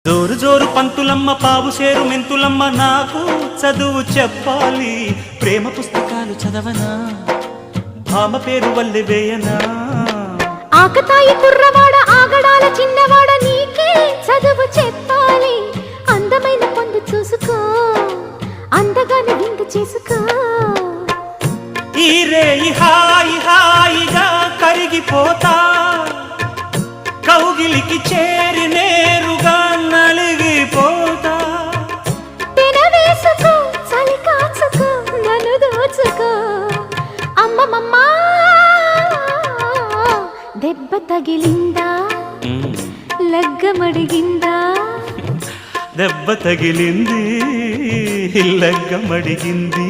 జోరు జోరు పంతులమ్మ పావు సేరు మెంతులమ్మ నాకు చదువు చెప్పాలి ప్రేమ పుస్తకాలు చదవనా భామ పేరు వల్లె వేయనా ఆకతాయి కుర్రవాడ ఆగడాల చిన్నవాడ నీకే చదువు చెప్పాలి అందమైన పొందు చూసుకో అందగాని విందు చేసుకో ఈ రేయి హాయి హాయిగా కరిగిపోతా కౌగిలికి చేరి నేరుగా నలిగిపోతా తినవేసుకో చలి కాచుకో నన్ను దోచుకో అమ్మమ్మ దెబ్బ తగిలిందా లగ్గమడిగిందా దెబ్బ తగిలింది లగ్గమడిగింది